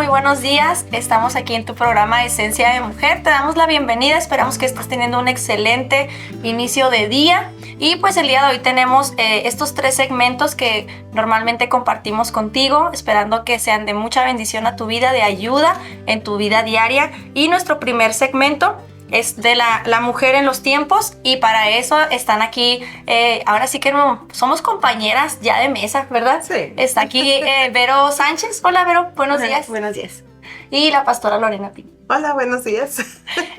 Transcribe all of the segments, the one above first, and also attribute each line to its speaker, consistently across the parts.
Speaker 1: Muy buenos días. Estamos aquí en tu programa Esencia de Mujer. Te damos la bienvenida. Esperamos que estés teniendo un excelente inicio de día. Y pues el día de hoy tenemos estos 3 segmentos que normalmente compartimos contigo, esperando que sean de mucha bendición a tu vida, de ayuda en tu vida diaria. Y nuestro primer segmento es de la mujer en los tiempos, y para eso están aquí, ahora sí que no, somos compañeras ya de mesa, ¿verdad?
Speaker 2: Sí.
Speaker 1: Está aquí Vero Sánchez. Hola, Vero, buenos días.
Speaker 2: Buenos días.
Speaker 1: Y la pastora Lorena Pino.
Speaker 2: Hola, buenos días.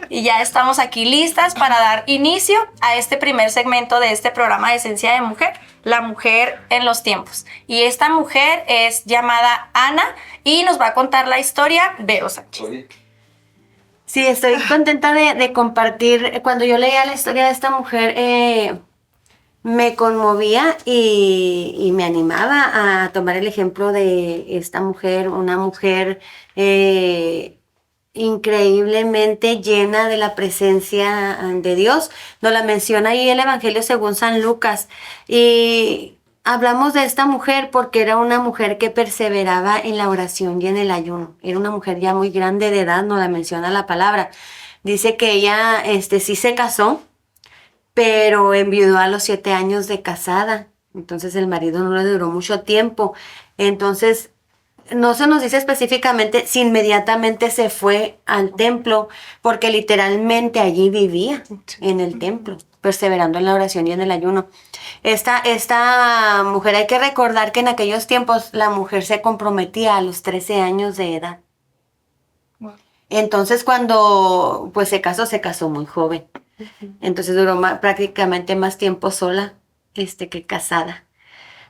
Speaker 1: Y ya estamos aquí listas para dar inicio a este primer segmento de este programa de Esencia de Mujer, la mujer en los tiempos. Y esta mujer es llamada Ana y nos va a contar la historia Vero Sánchez.
Speaker 3: Sí, estoy contenta de compartir. Cuando yo leía la historia de esta mujer, me conmovía y me animaba a tomar el ejemplo de esta mujer, una mujer increíblemente llena de la presencia de Dios. Nos la menciona ahí el Evangelio según San Lucas. Y hablamos de esta mujer porque era una mujer que perseveraba en la oración y en el ayuno. Era una mujer ya muy grande de edad, nos la menciona la palabra. Dice que ella sí se casó, pero enviudó a los 7 años de casada. Entonces el marido no le duró mucho tiempo. Entonces no se nos dice específicamente si inmediatamente se fue al templo, porque literalmente allí vivía en el templo, perseverando en la oración y en el ayuno. Esta mujer, hay que recordar que en aquellos tiempos la mujer se comprometía a los 13 años de edad. Wow. Entonces cuando pues se casó muy joven. Entonces duró prácticamente más tiempo sola que casada.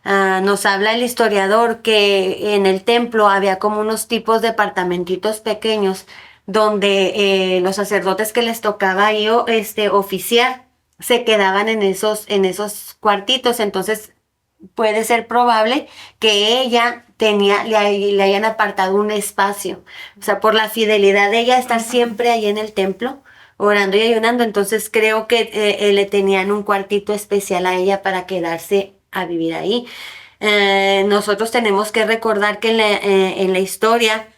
Speaker 3: Nos habla el historiador que en el templo había como unos tipos de apartamentitos pequeños donde los sacerdotes que les tocaba ahí oficiar se quedaban en esos cuartitos. Entonces puede ser probable que ella le hayan apartado un espacio, o sea, por la fidelidad de ella estar siempre ahí en el templo orando y ayunando. Entonces creo que le tenían un cuartito especial a ella para quedarse a vivir ahí. Nosotros tenemos que recordar que en la historia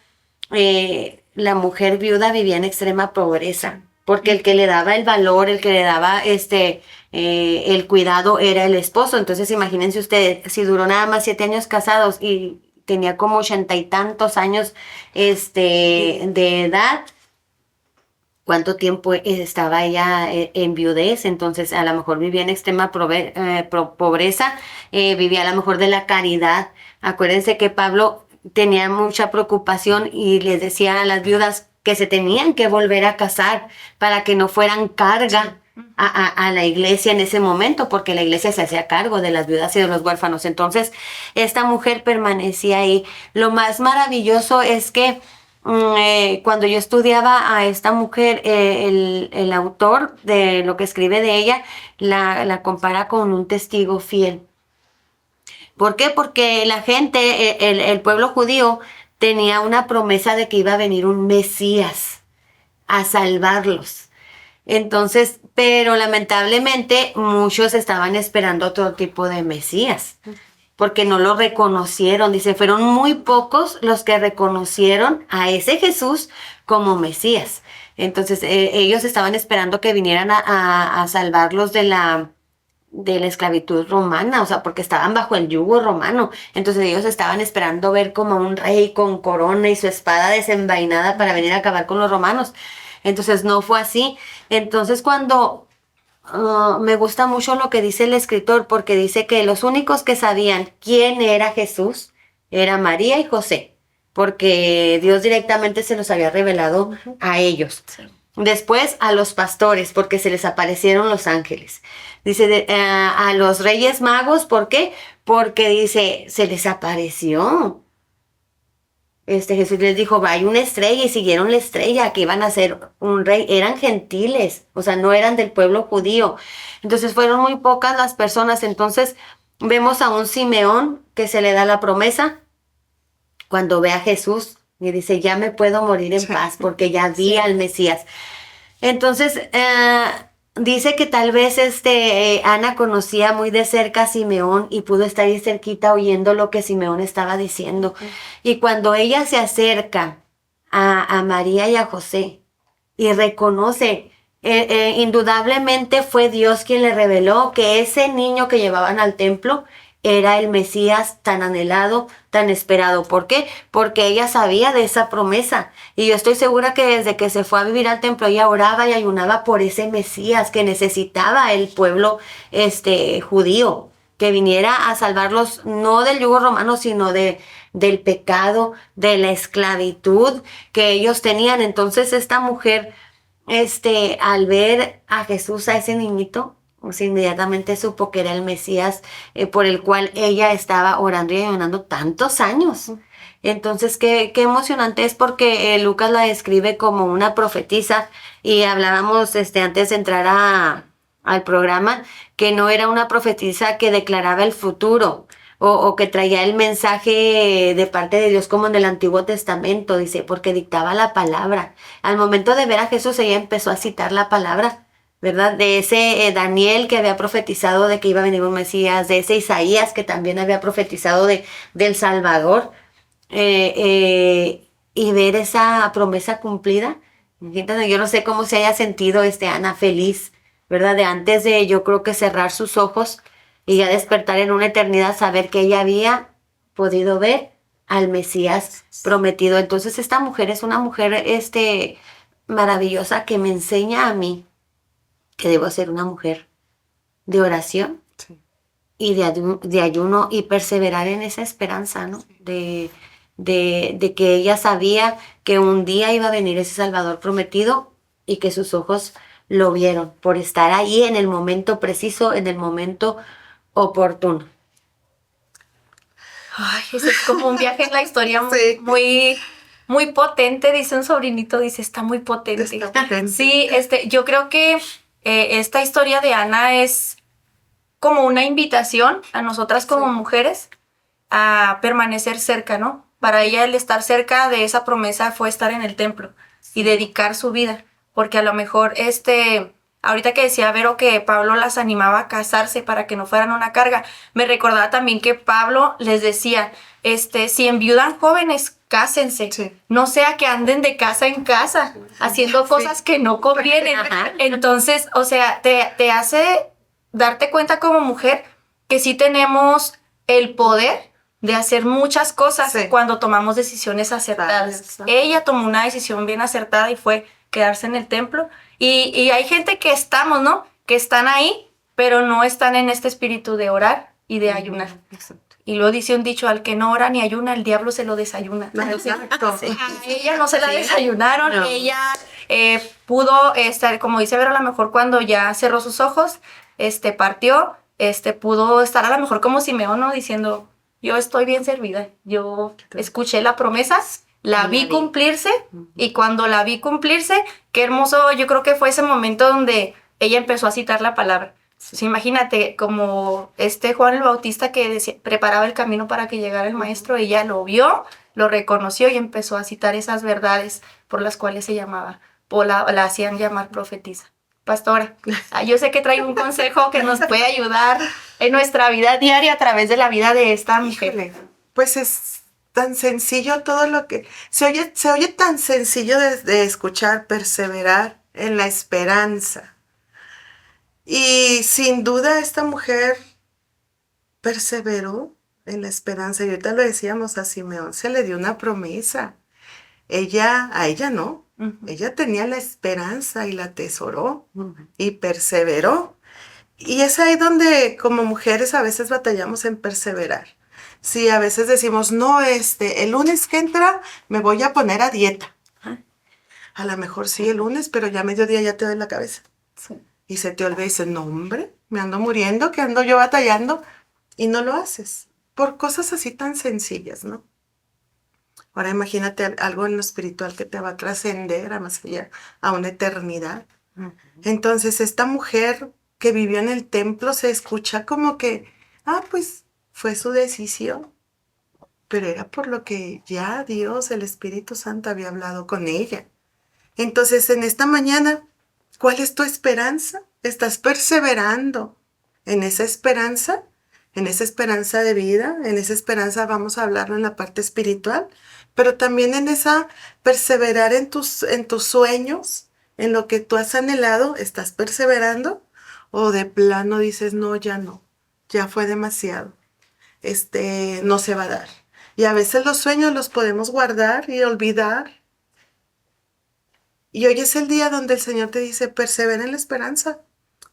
Speaker 3: la mujer viuda vivía en extrema pobreza, porque el que le daba el valor, el que le daba el cuidado era el esposo. Entonces imagínense ustedes, si duró nada más 7 años casados y tenía como 80 y tantos años de edad, ¿cuánto tiempo estaba ella en viudez? Entonces a lo mejor vivía en extrema pobreza, vivía a lo mejor de la caridad. Acuérdense que Pablo tenía mucha preocupación y les decía a las viudas que se tenían que volver a casar para que no fueran carga a la iglesia en ese momento, porque la iglesia se hacía cargo de las viudas y de los huérfanos. Entonces esta mujer permanecía ahí. Lo más maravilloso es que cuando yo estudiaba a esta mujer, el autor de lo que escribe de ella la compara con un testigo fiel. ¿Por qué? Porque la gente, el pueblo judío, tenía una promesa de que iba a venir un Mesías a salvarlos. Entonces, pero lamentablemente muchos estaban esperando otro tipo de Mesías, porque no lo reconocieron. Dice, fueron muy pocos los que reconocieron a ese Jesús como Mesías. Entonces ellos estaban esperando que vinieran a salvarlos de la esclavitud romana, o sea, porque estaban bajo el yugo romano. Entonces ellos estaban esperando ver como un rey con corona y su espada desenvainada para venir a acabar con los romanos. Entonces no fue así. Entonces cuando me gusta mucho lo que dice el escritor, porque dice que los únicos que sabían quién era Jesús era María y José, porque Dios directamente se los había revelado a ellos. Sí. Después a los pastores, porque se les aparecieron los ángeles. Dice a los reyes magos, ¿por qué? Porque dice, se les apareció. Jesús les dijo, hay una estrella, y siguieron la estrella, que iban a ser un rey. Eran gentiles, o sea, no eran del pueblo judío. Entonces fueron muy pocas las personas. Entonces vemos a un Simeón que se le da la promesa cuando ve a Jesús y dice, ya me puedo morir en paz porque ya vi al Mesías. Entonces dice que tal vez Ana conocía muy de cerca a Simeón y pudo estar ahí cerquita oyendo lo que Simeón estaba diciendo. Y cuando ella se acerca a María y a José y reconoce, indudablemente fue Dios quien le reveló que ese niño que llevaban al templo era el Mesías tan anhelado, tan esperado. ¿Por qué? Porque ella sabía de esa promesa. Y yo estoy segura que desde que se fue a vivir al templo, ella oraba y ayunaba por ese Mesías que necesitaba el pueblo judío, que viniera a salvarlos no del yugo romano, sino del pecado, de la esclavitud que ellos tenían. Entonces esta mujer, al ver a Jesús, a ese niñito, pues inmediatamente supo que era el Mesías, por el cual ella estaba orando y ayunando tantos años. Entonces, qué emocionante es, porque Lucas la describe como una profetisa, y hablábamos antes de entrar al programa, que no era una profetisa que declaraba el futuro o que traía el mensaje de parte de Dios como en el Antiguo Testamento, dice, porque dictaba la palabra. Al momento de ver a Jesús, ella empezó a citar la palabra, ¿verdad? De ese Daniel que había profetizado de que iba a venir un Mesías, de ese Isaías que también había profetizado del Salvador, y ver esa promesa cumplida. Entonces, yo no sé cómo se haya sentido Ana feliz, ¿verdad? De antes de, yo creo que cerrar sus ojos y ya despertar en una eternidad, saber que ella había podido ver al Mesías prometido. Entonces esta mujer es una mujer maravillosa, que me enseña a mí que debo ser una mujer de oración, sí, y de ayuno, y perseverar en esa esperanza, ¿no? Sí. De que ella sabía que un día iba a venir ese Salvador prometido, y que sus ojos lo vieron por estar ahí en el momento preciso, en el momento oportuno.
Speaker 1: Ay, eso es como un viaje en la historia sí, muy, muy potente, dice un sobrinito, dice, está muy potente. Está potente. Sí, yo creo que esta historia de Ana es como una invitación a nosotras como mujeres a permanecer cerca, ¿no? Para ella el estar cerca de esa promesa fue estar en el templo y dedicar su vida, porque a lo mejor ahorita que decía Vero que Pablo las animaba a casarse para que no fueran una carga, me recordaba también que Pablo les decía, si enviudan jóvenes, cásense, sí, no sea que anden de casa en casa, haciendo cosas que no convienen. Entonces, o sea, te hace darte cuenta como mujer que sí tenemos el poder de hacer muchas cosas, sí, cuando tomamos decisiones acertadas. Ella tomó una decisión bien acertada y fue quedarse en el templo. Y hay gente que estamos, ¿no? Que están ahí, pero no están en este espíritu de orar y de ayunar. Exacto. Y luego dice un dicho, al que no ora ni ayuna, el diablo se lo desayuna. Exacto. Sí. A ella no se la desayunaron, no. Ella pudo estar, como dice Vera, a lo mejor cuando ya cerró sus ojos, partió, pudo estar a lo mejor como Simeón, ¿no? Diciendo, yo estoy bien servida, yo escuché la promesa, la vi cumplirse, y cuando la vi cumplirse, qué hermoso, yo creo que fue ese momento donde ella empezó a citar la palabra. Sí. Imagínate, como Juan el Bautista que preparaba el camino para que llegara el maestro, ella lo vio, lo reconoció y empezó a citar esas verdades por las cuales se llamaba, o la hacían llamar profetisa. Pastora, yo sé que trae un consejo que nos puede ayudar en nuestra vida diaria a través de la vida de esta mujer.
Speaker 2: Híjole, pues es tan sencillo todo lo que... Se oye tan sencillo de escuchar, perseverar en la esperanza. Y sin duda esta mujer perseveró en la esperanza. Y ahorita lo decíamos, a Simeón se le dio una promesa. A ella no. Uh-huh. Ella tenía la esperanza y la atesoró, uh-huh, y perseveró. Y es ahí donde como mujeres a veces batallamos en perseverar. Sí, a veces decimos, no, el lunes que entra me voy a poner a dieta. Uh-huh. A lo mejor sí el lunes, pero ya a mediodía ya te duele la cabeza. Sí. Y se te olvida y dices, no hombre, me ando muriendo, que ando yo batallando. Y no lo haces. Por cosas así tan sencillas, ¿no? Ahora imagínate algo en lo espiritual que te va a trascender a más allá, a una eternidad. Uh-huh. Entonces esta mujer que vivió en el templo se escucha como que, pues fue su decisión, pero era por lo que ya Dios, el Espíritu Santo, había hablado con ella. Entonces en esta mañana, ¿cuál es tu esperanza? ¿Estás perseverando en esa esperanza? En esa esperanza de vida, en esa esperanza, vamos a hablarlo en la parte espiritual, pero también en esa perseverar en tus sueños, en lo que tú has anhelado, ¿estás perseverando? O de plano dices, no, ya fue demasiado, no se va a dar. Y a veces los sueños los podemos guardar y olvidar. Y hoy es el día donde el Señor te dice, persevera en la esperanza.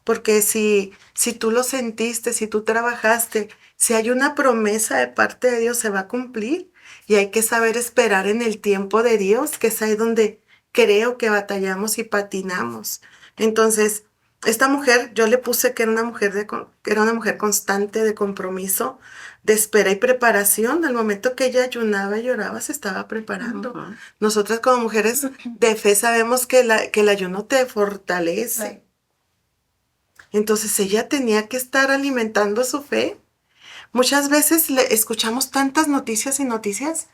Speaker 2: Porque si tú lo sentiste, si tú trabajaste, si hay una promesa de parte de Dios, se va a cumplir. Y hay que saber esperar en el tiempo de Dios, que es ahí donde creo que batallamos y patinamos. Entonces, esta mujer, yo le puse que era una mujer, que era una mujer constante, de compromiso, de espera y preparación. Al momento que ella ayunaba y lloraba, se estaba preparando.
Speaker 3: Ujú.
Speaker 2: Nosotras como mujeres de fe sabemos que el ayuno te fortalece. Entonces ella tenía que estar alimentando su fe. Muchas veces escuchamos tantas noticias y noticias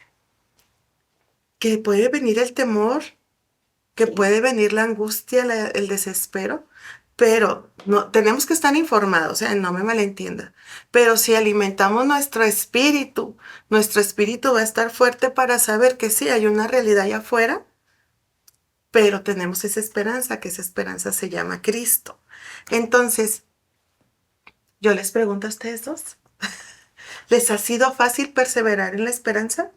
Speaker 2: que puede venir el temor, que puede venir la angustia, el desespero, pero no, tenemos que estar informados, no me malentienda. Pero si alimentamos nuestro espíritu va a estar fuerte para saber que sí, hay una realidad allá afuera, pero tenemos esa esperanza, que esa esperanza se llama Cristo. Entonces, yo les pregunto a ustedes dos, ¿les ha sido fácil perseverar en la esperanza?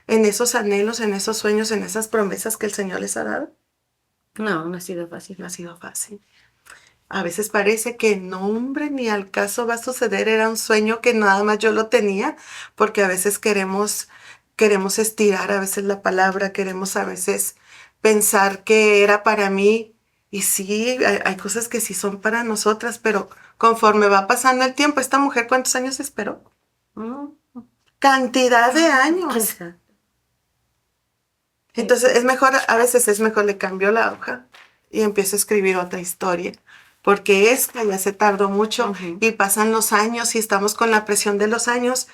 Speaker 2: ¿En esos anhelos, en esos sueños, en esas promesas que el Señor les ha dado?
Speaker 3: No ha sido fácil.
Speaker 2: No ha sido fácil. A veces parece que no, hombre, ni al caso va a suceder. Era un sueño que nada más yo lo tenía, porque a veces queremos estirar a veces la palabra, queremos a veces pensar que era para mí. Y sí, hay cosas que sí son para nosotras, pero conforme va pasando el tiempo, esta mujer, ¿cuántos años esperó? Cantidad de años.
Speaker 3: Exacto.
Speaker 2: Entonces a veces es mejor le cambio la hoja y empiezo a escribir otra historia, porque esta ya se tardó mucho y pasan los años y estamos con la presión de los años,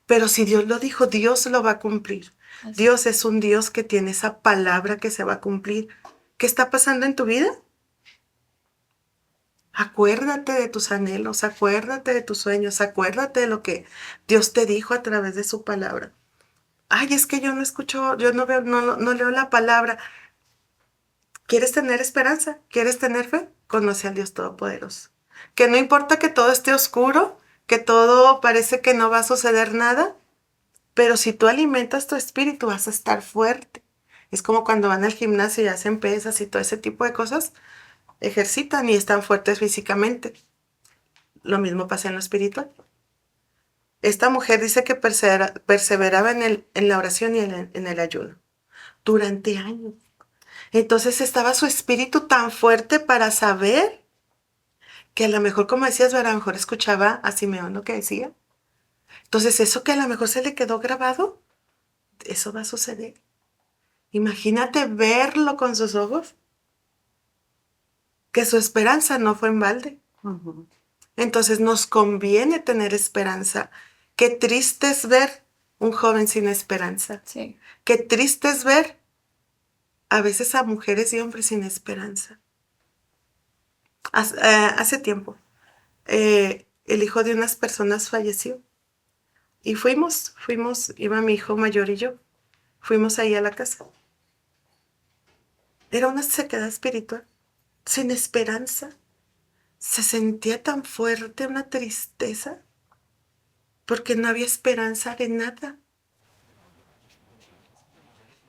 Speaker 2: pero si Dios lo dijo, Dios lo va a cumplir. Dios es un Dios que tiene esa palabra que se va a cumplir. ¿Qué está pasando en tu vida? Acuérdate de tus anhelos, acuérdate de tus sueños, acuérdate de lo que Dios te dijo a través de su palabra. Ay, es que yo no escucho, yo no veo, no leo la palabra. ¿Quieres tener esperanza? ¿Quieres tener fe? Conoce al Dios Todopoderoso. Que no importa que todo esté oscuro, que todo parece que no va a suceder nada, pero si tú alimentas tu espíritu vas a estar fuerte. Es como cuando van al gimnasio y hacen pesas y todo ese tipo de cosas, ejercitan y están fuertes físicamente. Lo mismo pasa en lo espiritual. Esta mujer dice que perseveraba en la oración y en el ayuno durante años. Entonces estaba su espíritu tan fuerte para saber que a lo mejor, como decías, a lo mejor escuchaba a Simeón lo que decía. Entonces eso que a lo mejor se le quedó grabado, eso va a suceder. Imagínate verlo con sus ojos, que su esperanza no fue en balde. Entonces nos conviene tener esperanza. Qué triste es ver un joven sin esperanza.
Speaker 1: Sí.
Speaker 2: Qué triste es ver a veces a mujeres y hombres sin esperanza. Hace tiempo, el hijo de unas personas falleció. Y iba mi hijo mayor y yo. Fuimos ahí a la casa. Era una sequedad espiritual, sin esperanza. Se sentía tan fuerte una tristeza, porque no había esperanza de nada.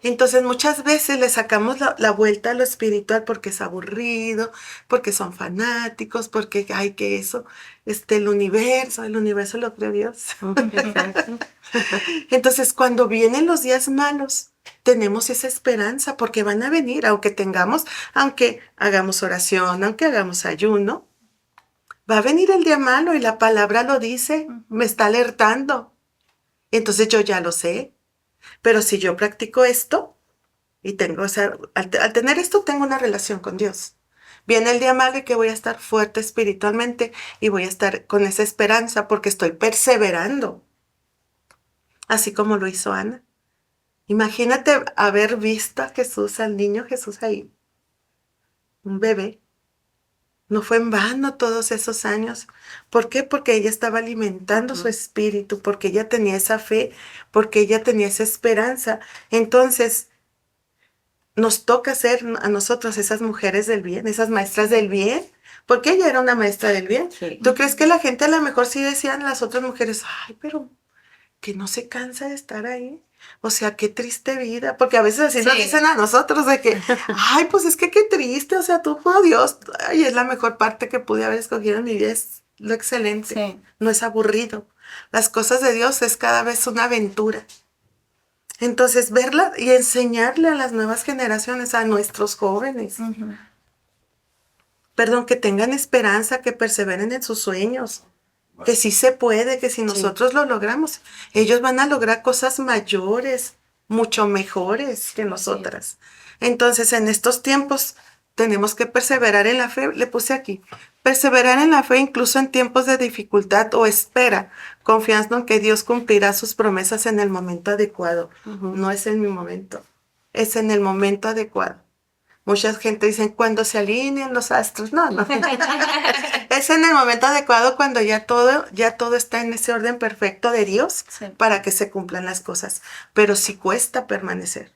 Speaker 2: Entonces muchas veces le sacamos la vuelta a lo espiritual porque es aburrido, porque son fanáticos, porque hay que eso, el universo lo creó Dios. Entonces cuando vienen los días malos, tenemos esa esperanza porque van a venir, aunque hagamos oración, aunque hagamos ayuno, va a venir el día malo y la palabra lo dice, me está alertando. Entonces yo ya lo sé. Pero si yo practico esto y al tener esto tengo una relación con Dios. Viene el día malo y que voy a estar fuerte espiritualmente y voy a estar con esa esperanza porque estoy perseverando. Así como lo hizo Ana. Imagínate haber visto a Jesús, al niño Jesús ahí, un bebé, No fue en vano todos esos años. ¿Por qué? Porque ella estaba alimentando su espíritu, porque ella tenía esa fe, porque ella tenía esa esperanza. Entonces, nos toca ser a nosotros esas mujeres del bien, esas maestras del bien, porque ella era una maestra del bien.
Speaker 3: Sí.
Speaker 2: ¿Tú crees que la gente a lo mejor sí decían las otras mujeres, ay, pero que no se cansa de estar ahí? O sea, qué triste vida, porque a veces así nos dicen a nosotros de que, ay, pues es que qué triste, o sea, tú, por Dios, ay, es la mejor parte que pude haber escogido en mi vida, es lo excelente,
Speaker 1: Sí.
Speaker 2: no es aburrido. Las cosas de Dios es cada vez una aventura. Entonces, verla y enseñarle a las nuevas generaciones, a nuestros jóvenes, perdón, que tengan esperanza, que perseveren en sus sueños, que sí se puede, que si nosotros lo logramos, ellos van a lograr cosas mayores, mucho mejores que nosotras. Entonces, en estos tiempos tenemos que perseverar en la fe, le puse aquí, perseverar en la fe incluso en tiempos de dificultad o espera, confiando en que Dios cumplirá sus promesas en el momento adecuado. No es en mi momento, es en el momento adecuado. Mucha gente dice cuando se alineen los astros. No, no. Es en el momento adecuado cuando ya todo está en ese orden perfecto de Dios para que se cumplan las cosas. Pero sí cuesta permanecer.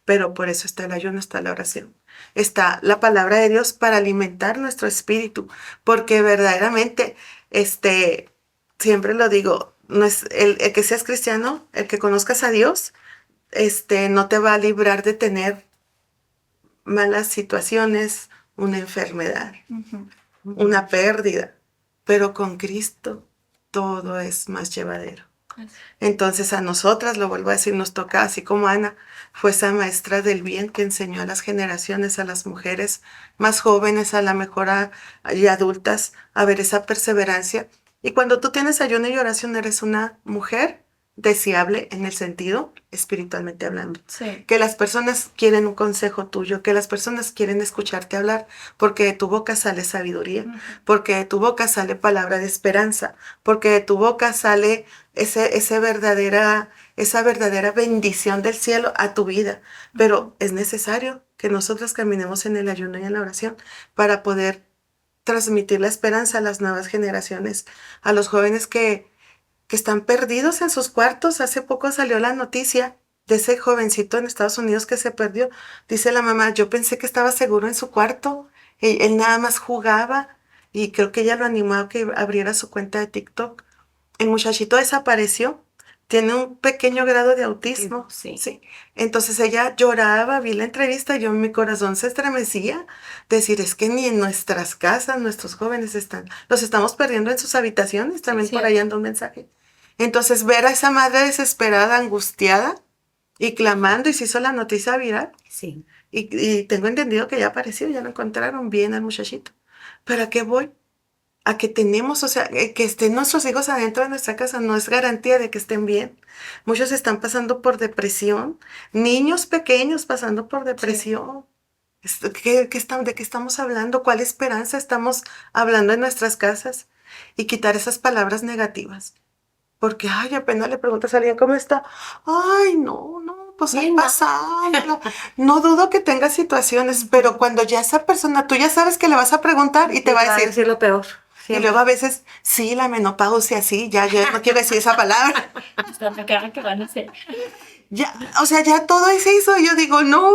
Speaker 2: Pero por eso está el ayuno, está la oración. Está la palabra de Dios para alimentar nuestro espíritu. Porque verdaderamente, siempre lo digo, no es el que seas cristiano, el que conozcas a Dios, no te va a librar de tener malas situaciones, una enfermedad, una pérdida, pero con Cristo todo es más llevadero. Entonces a nosotras, lo vuelvo a decir, nos toca, así como Ana fue esa maestra del bien que enseñó a las generaciones, a las mujeres más jóvenes, a la mejor y adultas, a ver esa perseverancia. Y cuando tú tienes ayuno y oración, eres una mujer deseable en el sentido espiritualmente hablando.
Speaker 1: Sí.
Speaker 2: Que las personas quieren un consejo tuyo, que las personas quieren escucharte hablar, porque de tu boca sale sabiduría, porque de tu boca sale palabra de esperanza, porque de tu boca sale esa verdadera bendición del cielo a tu vida. Pero es necesario que nosotros caminemos en el ayuno y en la oración para poder transmitir la esperanza a las nuevas generaciones, a los jóvenes que están perdidos en sus cuartos. Hace poco salió la noticia de ese jovencito en Estados Unidos que se perdió. Dice la mamá, yo pensé que estaba seguro en su cuarto. Él nada más jugaba y creo que ella lo animó a que abriera su cuenta de TikTok. El muchachito desapareció. Tiene un pequeño grado de autismo. Sí. Entonces ella lloraba, vi la entrevista, mi corazón se estremecía. Decir, es que ni en nuestras casas nuestros jóvenes los estamos perdiendo en sus habitaciones. También por ahí anda un mensaje. Entonces ver a esa madre desesperada, angustiada y clamando, y se hizo la noticia viral.
Speaker 3: Sí.
Speaker 2: Y tengo entendido que ya apareció, ya lo encontraron bien al muchachito. ¿Pero a qué voy? A que tenemos, o sea, que estén nuestros hijos adentro de nuestra casa no es garantía de que estén bien. Muchos están pasando por depresión, niños pequeños pasando por depresión. ¿De qué estamos hablando? ¿Cuál esperanza estamos hablando en nuestras casas? Y quitar esas palabras negativas. Porque, ay, apenas le preguntas a alguien cómo está. Ay, no, pues ahí pasando. No dudo que tenga situaciones, pero cuando ya esa persona, tú ya sabes que le vas a preguntar y te va a decir
Speaker 3: lo peor.
Speaker 2: Y luego a veces, sí, la menopausia, sí, ya yo no quiero decir esa palabra.
Speaker 1: ¿Qué van a hacer?
Speaker 2: Ya, o sea, ya todo se hizo. Yo digo, no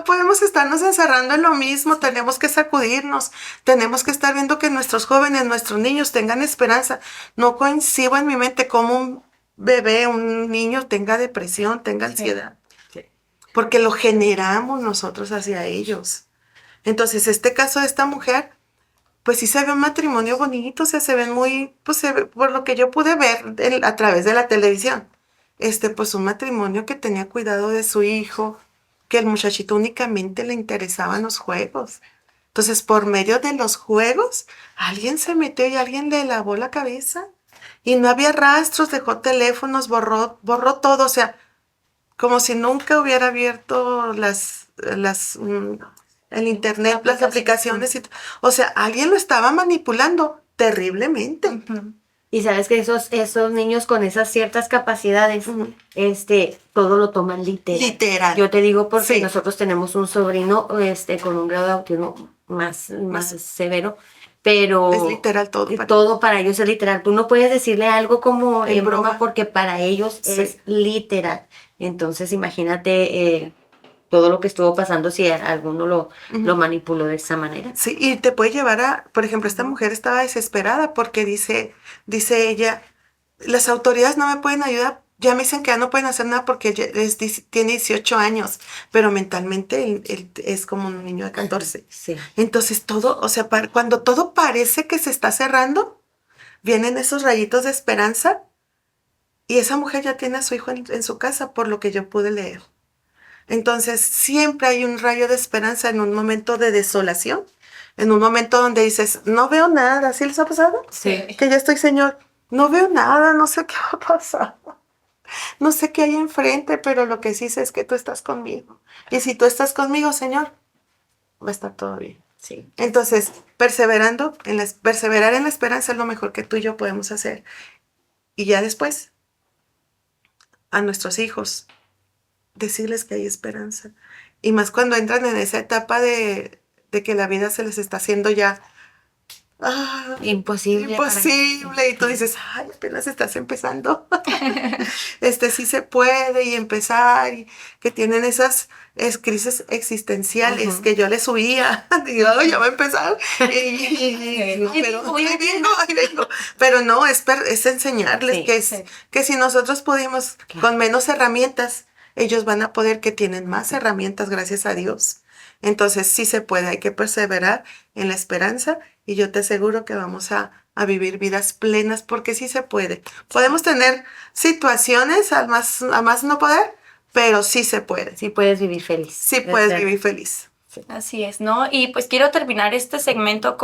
Speaker 2: podemos estarnos encerrando en lo mismo. Tenemos que sacudirnos. Tenemos que estar viendo que nuestros jóvenes, nuestros niños tengan esperanza. No coincido en mi mente como un bebé, un niño tenga depresión, tenga ansiedad. Sí. Porque lo generamos nosotros hacia ellos. Entonces, este caso de esta mujer, pues sí se ve un matrimonio bonito, o sea, se ven muy, pues por lo que yo pude ver a través de la televisión, pues un matrimonio que tenía cuidado de su hijo, que el muchachito únicamente le interesaban los juegos. Entonces, por medio de los juegos, alguien se metió y alguien le lavó la cabeza. Y no había rastros, dejó teléfonos, borró todo, o sea, como si nunca hubiera abierto el internet, las aplicaciones. O sea, alguien lo estaba manipulando terriblemente.
Speaker 3: Y sabes que esos niños con esas ciertas capacidades, todo lo toman literal.
Speaker 2: Literal.
Speaker 3: Yo te digo porque
Speaker 2: Sí.
Speaker 3: nosotros tenemos un sobrino, con un grado de autismo más severo, pero
Speaker 2: Es literal todo para
Speaker 3: todo para ellos es literal. Tú no puedes decirle algo como
Speaker 2: En
Speaker 3: en broma
Speaker 2: broma.
Speaker 3: porque para ellos
Speaker 2: Sí.
Speaker 3: es literal. Entonces imagínate todo lo que estuvo pasando si alguno lo manipuló de esa manera.
Speaker 2: Sí, y te puede llevar a, por ejemplo, esta mujer estaba desesperada porque dice ella, las autoridades no me pueden ayudar, ya me dicen que ya no pueden hacer nada porque tiene 18 años, pero mentalmente él es como un niño de 14.
Speaker 3: Sí.
Speaker 2: Entonces todo, o sea, cuando todo parece que se está cerrando, vienen esos rayitos de esperanza y esa mujer ya tiene a su hijo en su casa, por lo que yo pude leer. Entonces, siempre hay un rayo de esperanza en un momento de desolación, en un momento donde dices, no veo nada. ¿Sí les ha pasado?
Speaker 3: Sí.
Speaker 2: Que ya estoy, Señor, no veo nada, no sé qué va a pasar. No sé qué hay enfrente, pero lo que sí sé es que tú estás conmigo. Y si tú estás conmigo, Señor, va a estar todo bien.
Speaker 3: Sí.
Speaker 2: Entonces, perseverar en la esperanza es lo mejor que tú y yo podemos hacer. Y ya después, a nuestros hijos, decirles que hay esperanza. Y más cuando entran en esa etapa de que la vida se les está haciendo ya
Speaker 3: Imposible.
Speaker 2: imposible. Y tú dices, ay, apenas estás empezando. Sí se puede y empezar. Y que tienen esas crisis existenciales que yo les huía. Digo, "Ay, ya va a empezar. Pero ahí vengo. Pero no, es enseñarles
Speaker 3: Sí,
Speaker 2: que si nosotros pudimos con menos herramientas, ellos van a poder que tienen más herramientas, gracias a Dios. Entonces sí se puede, hay que perseverar en la esperanza y yo te aseguro que vamos a vivir vidas plenas porque sí se puede. Podemos tener situaciones a más no poder, pero sí se puede.
Speaker 3: Sí puedes vivir feliz.
Speaker 2: Sí puedes vivir feliz.
Speaker 1: Así es, ¿no? Y pues quiero terminar este segmento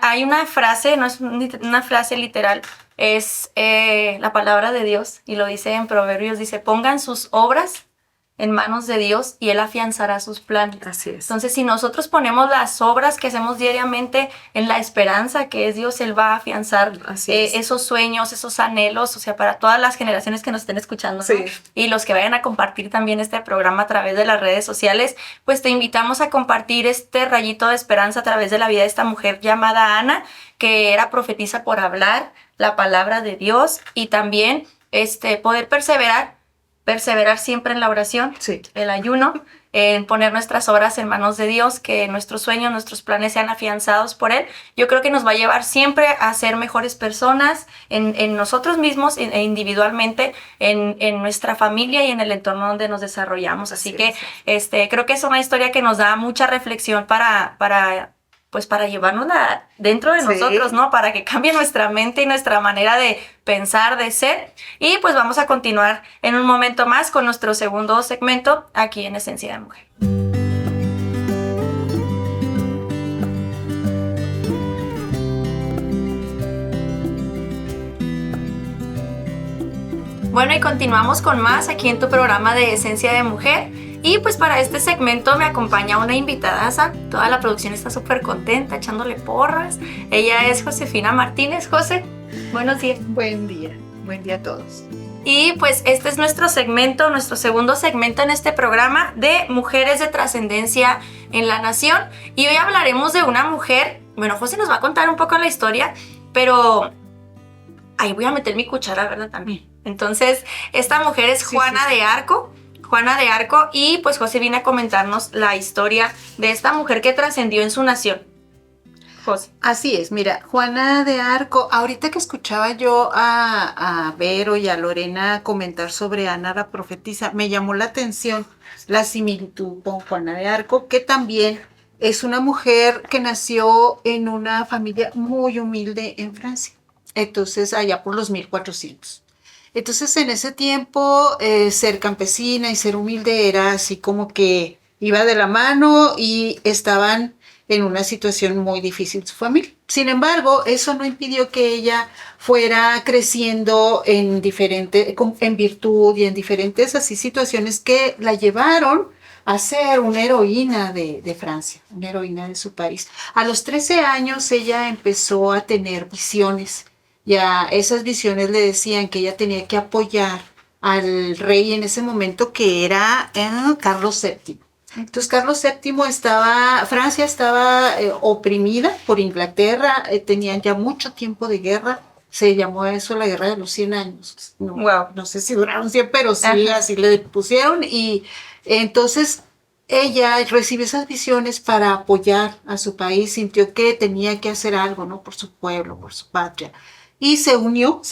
Speaker 1: hay una frase, no es una frase literal, es la palabra de Dios y lo dice en Proverbios, dice, pongan sus obras en manos de Dios y Él afianzará sus planes.
Speaker 2: Así es.
Speaker 1: Entonces, si nosotros ponemos las obras que hacemos diariamente en la esperanza que es Dios, Él va a afianzar esos sueños, esos anhelos, o sea, para todas las generaciones que nos estén escuchando, ¿no?
Speaker 2: Sí.
Speaker 1: Y los que vayan a compartir también este programa a través de las redes sociales, pues te invitamos a compartir este rayito de esperanza a través de la vida de esta mujer llamada Ana, que era profetisa por hablar la palabra de Dios y también poder perseverar siempre en la oración,
Speaker 2: Sí.
Speaker 1: el ayuno, en poner nuestras obras en manos de Dios, que nuestros sueños, nuestros planes sean afianzados por Él. Yo creo que nos va a llevar siempre a ser mejores personas en nosotros mismos e individualmente, en nuestra familia y en el entorno donde nos desarrollamos. Así que creo que es una historia que nos da mucha reflexión para llevárnosla dentro de nosotros, ¿no? Para que cambie nuestra mente y nuestra manera de pensar, de ser. Y pues vamos a continuar en un momento más con nuestro segundo segmento aquí en Esencia de Mujer. Bueno, y continuamos con más aquí en tu programa de Esencia de Mujer. Y pues para este segmento me acompaña una invitadaza. Toda la producción está súper contenta, echándole porras. Ella es Josefina Martínez. José, buenos días.
Speaker 4: Buen día a todos.
Speaker 1: Y pues este es nuestro segmento, nuestro segundo segmento en este programa de Mujeres de Trascendencia en la Nación. Y hoy hablaremos de una mujer, bueno, José nos va a contar un poco la historia, pero ahí voy a meter mi cuchara, ¿verdad? También. Entonces, esta mujer es Juana de Arco. Juana de Arco, y pues José viene a comentarnos la historia de esta mujer que trascendió en su nación. José.
Speaker 4: Así es, mira, Juana de Arco, ahorita que escuchaba yo a Vero y a Lorena comentar sobre Ana la profetisa, me llamó la atención la similitud con Juana de Arco, que también es una mujer que nació en una familia muy humilde en Francia, entonces allá por los 1400. Entonces, en ese tiempo, ser campesina y ser humilde era así como que iba de la mano y estaban en una situación muy difícil su familia. Sin embargo, eso no impidió que ella fuera creciendo en virtud y en diferentes así situaciones que la llevaron a ser una heroína de Francia, una heroína de su país. A los 13 años ella empezó a tener visiones ya esas visiones le decían que ella tenía que apoyar al rey en ese momento, que era Carlos VII. Entonces Carlos VII Francia estaba oprimida por Inglaterra, tenían ya mucho tiempo de guerra, se llamó a eso la Guerra de los 100 años. No,
Speaker 1: Wow.
Speaker 4: no sé si duraron 100, pero sí, así le pusieron. Y entonces ella recibió esas visiones para apoyar a su país, sintió que tenía que hacer algo, ¿no? Por su pueblo, por su patria. Y se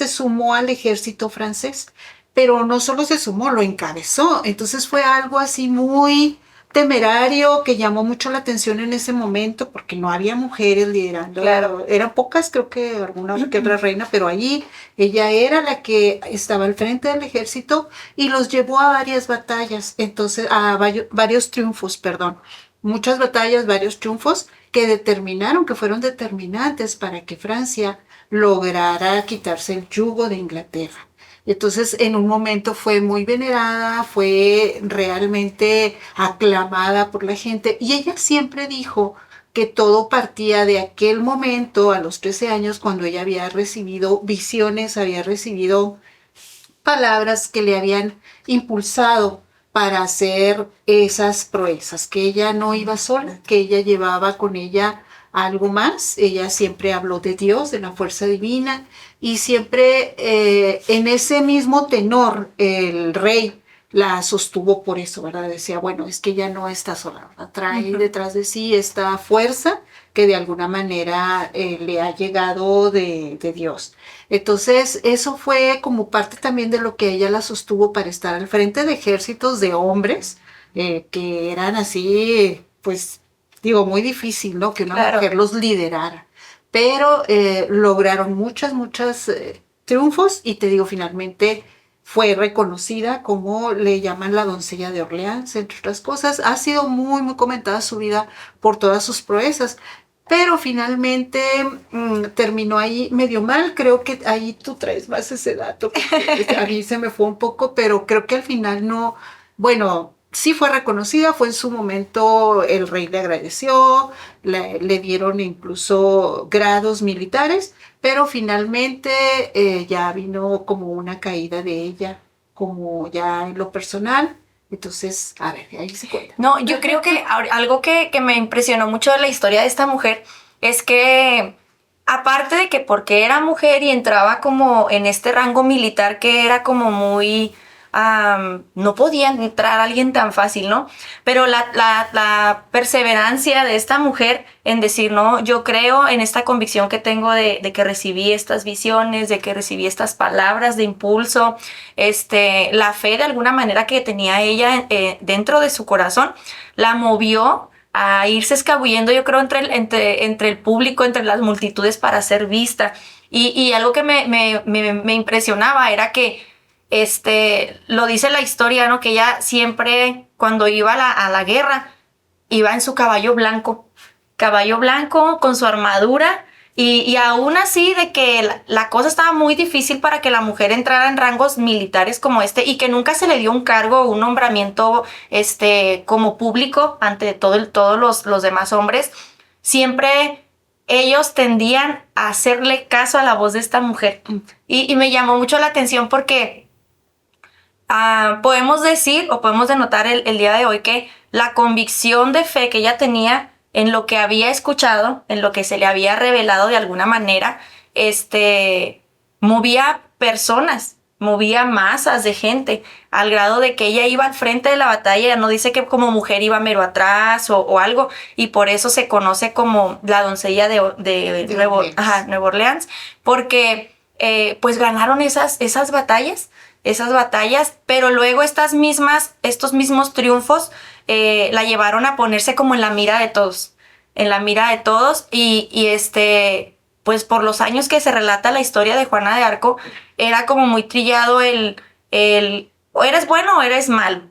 Speaker 4: sumó al ejército francés, pero no solo se sumó, lo encabezó. Entonces fue algo así muy temerario que llamó mucho la atención en ese momento, porque no había mujeres liderando.
Speaker 1: Claro.
Speaker 4: Eran pocas, creo que alguna que otra reina, pero allí ella era la que estaba al frente del ejército y los llevó a varias batallas, entonces a varios triunfos, perdón. Muchas batallas, varios triunfos que fueron determinantes para que Francia lograra quitarse el yugo de Inglaterra. Entonces, en un momento fue muy venerada, fue realmente aclamada por la gente, y ella siempre dijo que todo partía de aquel momento, a los 13 años, cuando ella había recibido visiones, había recibido palabras que le habían impulsado para hacer esas proezas, que ella no iba sola, que ella llevaba con ella algo más. Ella siempre habló de Dios, de la fuerza divina, y siempre en ese mismo tenor el rey la sostuvo por eso, ¿verdad? Decía, bueno, es que ella no está sola, ¿verdad? Trae detrás de sí esta fuerza que de alguna manera le ha llegado de Dios. Entonces, eso fue como parte también de lo que ella la sostuvo para estar al frente de ejércitos de hombres que eran así, pues, digo, muy difícil, ¿no? Que una mujer los liderara. Pero lograron muchas triunfos, y te digo, finalmente fue reconocida como le llaman la doncella de Orleans, entre otras cosas. Ha sido muy comentada su vida por todas sus proezas, pero finalmente terminó ahí medio mal. Creo que ahí tú traes más ese dato, porque a mí se me fue un poco, pero creo que al final no, bueno, sí fue reconocida, fue en su momento, el rey le agradeció, le dieron incluso grados militares, pero finalmente ya vino como una caída de ella, como ya en lo personal. Entonces, a ver, ahí se cuenta.
Speaker 1: No, yo creo que algo que me impresionó mucho de la historia de esta mujer es que, aparte de que porque era mujer y entraba como en este rango militar que era como muy... no podía entrar alguien tan fácil, ¿no? Pero la perseverancia de esta mujer en decir, no, yo creo en esta convicción que tengo de que recibí estas visiones, de que recibí estas palabras de impulso, la fe de alguna manera que tenía ella dentro de su corazón, la movió a irse escabullendo, yo creo, entre el público, entre las multitudes para ser vista. Y algo que me impresionaba era que lo dice la historia, ¿no? Que ella siempre, cuando iba a la guerra, iba en su caballo blanco con su armadura, y aún así de que la cosa estaba muy difícil para que la mujer entrara en rangos militares como y que nunca se le dio un cargo o un nombramiento como público ante todos los demás hombres. Siempre ellos tendían a hacerle caso a la voz de esta mujer, y me llamó mucho la atención porque podemos decir o podemos denotar el día de hoy que la convicción de fe que ella tenía en lo que había escuchado, en lo que se le había revelado de alguna manera, movía personas, movía masas de gente, al grado de que ella iba al frente de la batalla. Ya no dice que como mujer iba mero atrás o algo, y por eso se conoce como la doncella de Nueva Orleans, porque pues ganaron esas batallas, pero luego estos mismos triunfos la llevaron a ponerse como en la mira de todos, y pues por los años que se relata la historia de Juana de Arco, era como muy trillado o eres bueno o eres malo,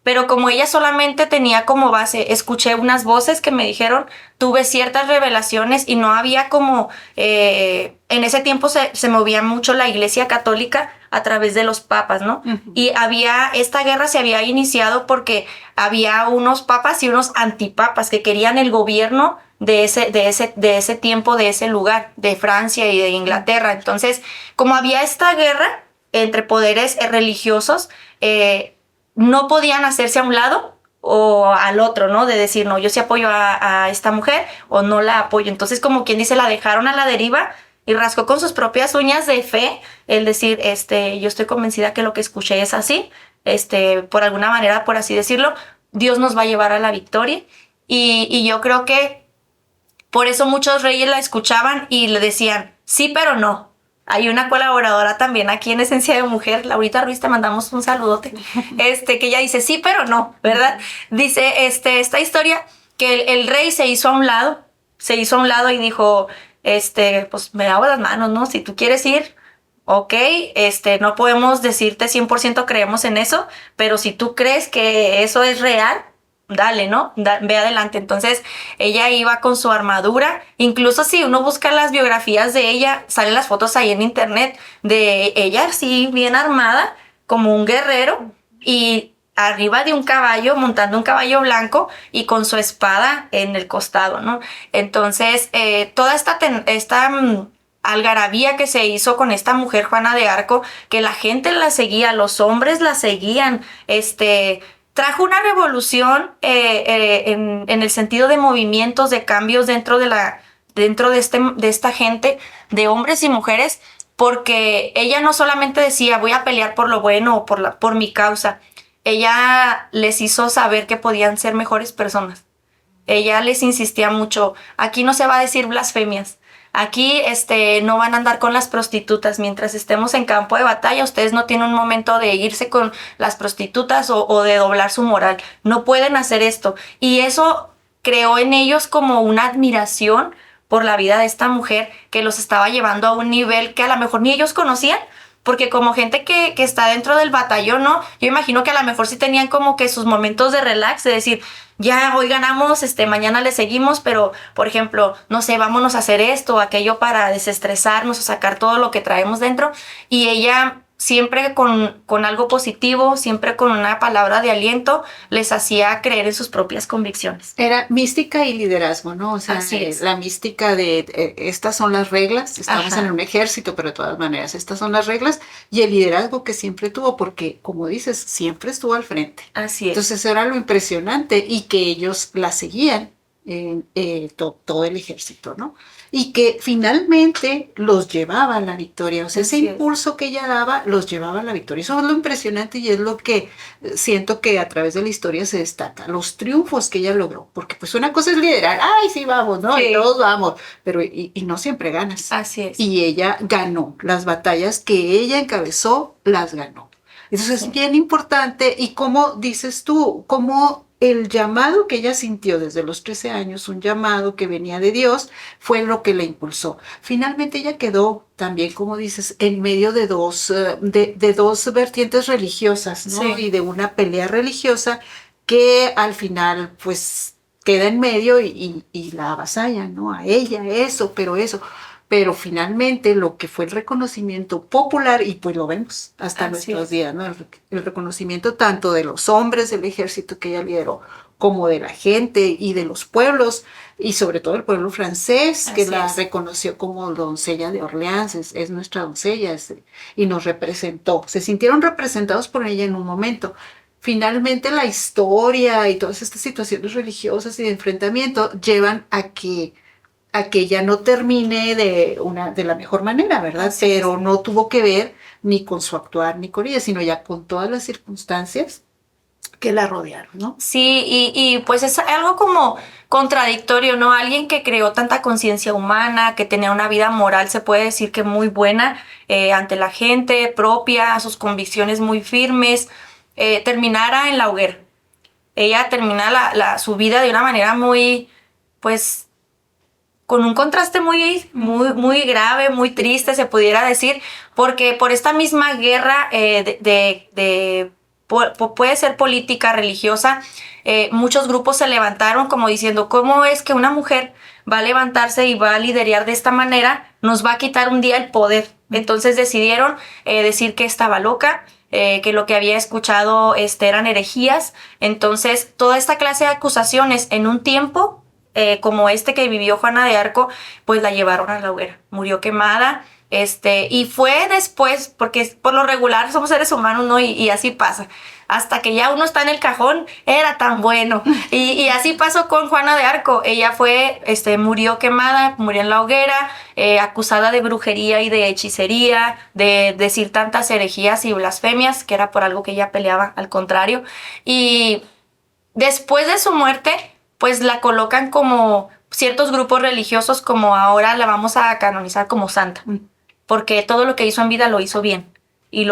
Speaker 1: pero como ella solamente tenía como base, escuché unas voces que me dijeron, tuve ciertas revelaciones y no había como, en ese tiempo se movía mucho la Iglesia Católica a través de los papas, ¿no? Y esta guerra se había iniciado porque había unos papas y unos antipapas que querían el gobierno de ese tiempo, de ese lugar, de Francia y de Inglaterra. Entonces, como había esta guerra entre poderes religiosos, no podían hacerse a un lado o al otro, ¿no? De decir, no, yo sí apoyo a esta mujer o no la apoyo. Entonces, como quien dice, la dejaron a la deriva y rascó con sus propias uñas de fe el decir, yo estoy convencida que lo que escuché es así, por alguna manera, por así decirlo, Dios nos va a llevar a la victoria. Y yo creo que por eso muchos reyes la escuchaban y le decían, sí, pero no. Hay una colaboradora también aquí en Esencia de Mujer, Laurita Ruiz, te mandamos un saludote, que ella dice, sí, pero no, ¿verdad? Dice esta historia que el rey se hizo a un lado y dijo, pues me lavo las manos, ¿no? Si tú quieres ir, ok, no podemos decirte 100% creemos en eso, pero si tú crees que eso es real, dale, ¿no? Ve adelante. Entonces, ella iba con su armadura. Incluso si uno busca las biografías de ella, salen las fotos ahí en internet de ella así bien armada, como un guerrero, y arriba de un caballo, montando un caballo blanco y con su espada en el costado, ¿no? Entonces, toda esta algarabía que se hizo con esta mujer, Juana de Arco, que la gente la seguía, los hombres la seguían, trajo una revolución en el sentido de movimientos, de cambios dentro de esta gente, de hombres y mujeres, porque ella no solamente decía voy a pelear por lo bueno o por mi causa, ella les hizo saber que podían ser mejores personas. Ella les insistía mucho, aquí no se va a decir blasfemias. Aquí no van a andar con las prostitutas. Mientras estemos en campo de batalla, ustedes no tienen un momento de irse con las prostitutas o de doblar su moral. No pueden hacer esto. Y eso creó en ellos como una admiración por la vida de esta mujer que los estaba llevando a un nivel que a lo mejor ni ellos conocían. Porque como gente que está dentro del batallón, ¿no? Yo imagino que a lo mejor sí tenían como que sus momentos de relax, de decir, ya hoy ganamos, mañana le seguimos, pero, por ejemplo, no sé, vámonos a hacer esto o aquello para desestresarnos o sacar todo lo que traemos dentro. Y ella siempre con algo positivo, siempre con una palabra de aliento, les hacía creer en sus propias convicciones.
Speaker 4: Era mística y liderazgo, ¿no? O sea,
Speaker 1: Así es.
Speaker 4: la mística de estas son las reglas, estamos
Speaker 1: Ajá.
Speaker 4: en un ejército, pero de todas maneras estas son las reglas, y el liderazgo que siempre tuvo, porque como dices, siempre estuvo al frente.
Speaker 1: Así es.
Speaker 4: Entonces era lo impresionante y que ellos la seguían, todo el ejército, ¿no? Y que finalmente los llevaba a la victoria, o sea, ese
Speaker 1: Así es.
Speaker 4: impulso que ella daba los llevaba a la victoria. Eso es lo impresionante y es lo que siento que a través de la historia se destaca, los triunfos que ella logró, porque pues una cosa es liderar, ay, sí, vamos, ¿no?
Speaker 1: Sí.
Speaker 4: Y todos vamos, pero y no siempre ganas.
Speaker 1: Así es.
Speaker 4: Y ella ganó, las batallas que ella encabezó, las ganó. Entonces es bien importante y como dices tú, como el llamado que ella sintió desde los 13 años, un llamado que venía de Dios, fue lo que la impulsó. Finalmente ella quedó también, como dices, en medio de dos vertientes religiosas, ¿no?
Speaker 1: Sí.
Speaker 4: Y de una pelea religiosa que al final, pues, queda en medio y la avasallan, ¿no? A ella, eso. Pero finalmente lo que fue el reconocimiento popular, y pues lo vemos hasta
Speaker 1: Así
Speaker 4: nuestros
Speaker 1: es.
Speaker 4: días, ¿no? El reconocimiento tanto de los hombres del ejército que ella lideró, como de la gente y de los pueblos, y sobre todo el pueblo francés, que
Speaker 1: Así
Speaker 4: la
Speaker 1: es.
Speaker 4: reconoció como doncella de Orleans, es nuestra doncella, y nos representó. Se sintieron representados por ella en un momento. Finalmente la historia y todas estas situaciones religiosas y de enfrentamiento llevan a que ella no termine de la mejor manera, ¿verdad?
Speaker 1: Así
Speaker 4: Pero
Speaker 1: es.
Speaker 4: no tuvo que ver ni con su actuar ni con ella, sino ya con todas las circunstancias que la rodearon, ¿no?
Speaker 1: Sí, y pues es algo como contradictorio, ¿no? Alguien que creó tanta conciencia humana, que tenía una vida moral, se puede decir que muy buena ante la gente, propia, sus convicciones muy firmes, terminara en la hoguera. Ella termina su vida de una manera muy, pues, con un contraste muy grave, muy triste, se pudiera decir, porque por esta misma guerra de puede ser política, religiosa. Muchos grupos se levantaron como diciendo, ¿cómo es que una mujer va a levantarse y va a liderar de esta manera? Nos va a quitar un día el poder. Entonces decidieron decir que estaba loca, que lo que había escuchado eran herejías. Entonces, toda esta clase de acusaciones en un tiempo como que vivió Juana de Arco, pues la llevaron a la hoguera. Murió quemada. Y fue después, porque por lo regular somos seres humanos, ¿no? Y así pasa. Hasta que ya uno está en el cajón, era tan bueno. Y así pasó con Juana de Arco. Ella murió quemada, murió en la hoguera, acusada de brujería y de hechicería, de decir tantas herejías y blasfemias, que era por algo que ella peleaba, al contrario. Y después de su muerte, pues la colocan como ciertos grupos religiosos, como ahora la vamos a canonizar como santa. Porque todo lo que hizo en vida lo hizo bien. Y